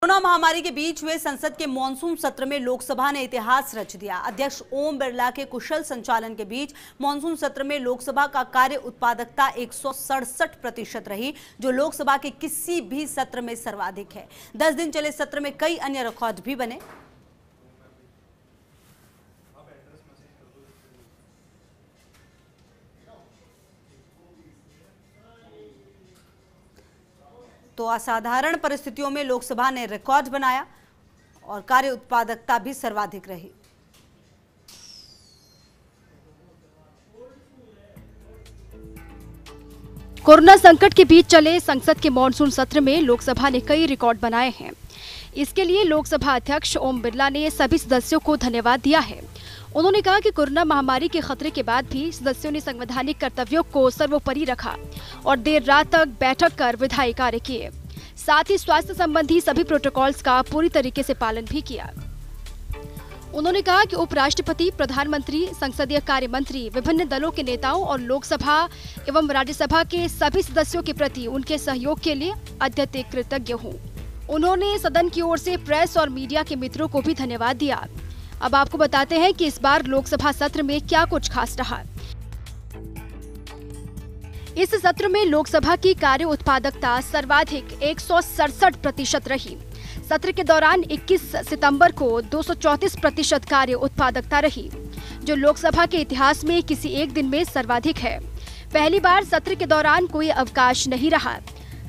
Corona महामारी के बीच हुए संसद के मॉनसून सत्र में लोकसभा ने इतिहास रच दिया। अध्यक्ष ओम बिरला के कुशल संचालन के बीच मॉनसून सत्र में लोकसभा का कार्य उत्पादकता 167% रही, जो लोकसभा के किसी भी सत्र में सर्वाधिक है। 10 दिन चले सत्र में कई अन्य रिकॉर्ड भी बने। तो असाधारण परिस्थितियों में लोकसभा ने रिकॉर्ड बनाया और कार्य उत्पादकता भी सर्वाधिक रही। कोरोना संकट के बीच चले संसद के मॉनसून सत्र में लोकसभा ने कई रिकॉर्ड बनाए हैं। इसके लिए लोकसभा अध्यक्ष ओम बिरला ने सभी सदस्यों को धन्यवाद दिया है। उन्होंने कहा कि कोरोना महामारी के खतरे के बाद भी सदस्यों ने संवैधानिक कर्तव्यों को सर्वोपरि रखा और देर रात तक बैठक कर विधायी कार्य किए। साथ ही स्वास्थ्य संबंधी सभी प्रोटोकॉल्स का पूरी तरीके से पालन भी किया। उन्होंने कहा कि उपराष्ट्रपति, प्रधानमंत्री, संसदीय कार्य मंत्री, विभिन्न दलों के नेताओं और लोकसभा एवं राज्यसभा के सभी सदस्यों के प्रति उनके सहयोग के लिए अत्यधिक कृतज्ञ हूँ। उन्होंने सदन की ओर से प्रेस और मीडिया के मित्रों को भी धन्यवाद दिया। अब आपको बताते हैं कि इस बार लोकसभा सत्र में क्या कुछ खास रहा। इस सत्र में लोकसभा की कार्य उत्पादकता सर्वाधिक 167% रही। सत्र के दौरान 21 सितंबर को 234% कार्य उत्पादकता रही, जो लोकसभा के इतिहास में किसी एक दिन में सर्वाधिक है। पहली बार सत्र के दौरान कोई अवकाश नहीं रहा।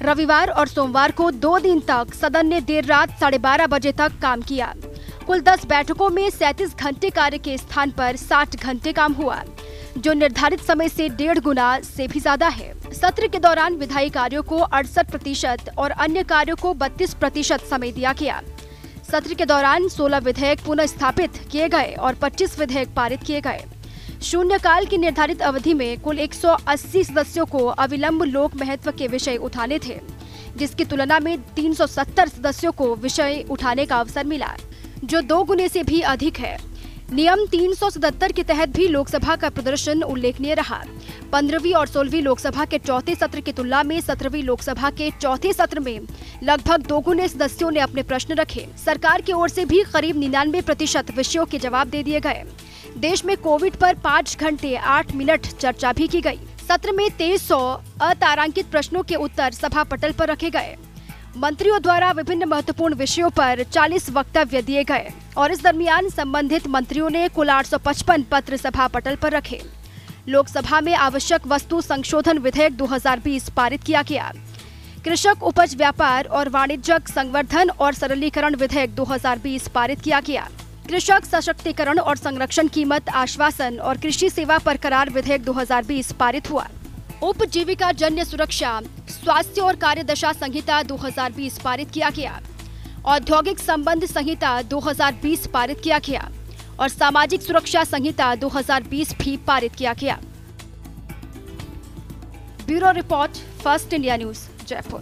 रविवार और सोमवार को 2 दिन तक सदन ने देर रात 12:30 बजे तक काम किया। कुल 10 बैठकों में 37 घंटे कार्य के स्थान पर 60 घंटे काम हुआ, जो निर्धारित समय से 1.5 गुना से भी ज्यादा है। सत्र के दौरान विधायी कार्यों को 68% और अन्य कार्यों को 32% समय दिया गया। सत्र के दौरान 16 विधेयक पुनः स्थापित किए गए और 25 विधेयक पारित किए गए। शून्यकाल की निर्धारित अवधि में कुल 180 सदस्यों को अविलंब लोक महत्व के विषय उठाने थे, जिसकी तुलना में 370 सदस्यों को विषय उठाने का अवसर मिला, जो 2 गुने से भी अधिक है। नियम 377 के तहत भी लोकसभा का प्रदर्शन उल्लेखनीय रहा। 15वीं और 16वीं लोकसभा के चौथे सत्र की तुलना में 17वीं लोकसभा के चौथे सत्र में लगभग 2 गुने सदस्यों ने अपने प्रश्न रखे। सरकार की ओर से भी करीब 99% विषयों के जवाब दे दिए गए। देश में कोविड पर 5 घंटे 8 मिनट चर्चा भी की गई। सत्र में 2300 अतारांकित प्रश्नों के उत्तर सभा पटल पर रखे गए। मंत्रियों द्वारा विभिन्न महत्वपूर्ण विषयों पर 40 वक्तव्य दिए गए और इस दरमियान संबंधित मंत्रियों ने कुल 855 पत्र सभा पटल पर रखे। लोकसभा में आवश्यक वस्तु संशोधन विधेयक 2020 पारित किया गया। कृषक उपज व्यापार और वाणिज्यिक संवर्धन और सरलीकरण विधेयक 2020 पारित किया गया। कृषक सशक्तिकरण और संरक्षण कीमत आश्वासन और कृषि सेवा पर करार विधेयक 2020 पारित हुआ। उपजीविका जन्य सुरक्षा, स्वास्थ्य और कार्यदशा संहिता 2020 पारित किया गया। औद्योगिक संबंध संहिता 2020 पारित किया गया और सामाजिक सुरक्षा संहिता 2020 भी पारित किया गया। Bureau report, first India news, Jaipur.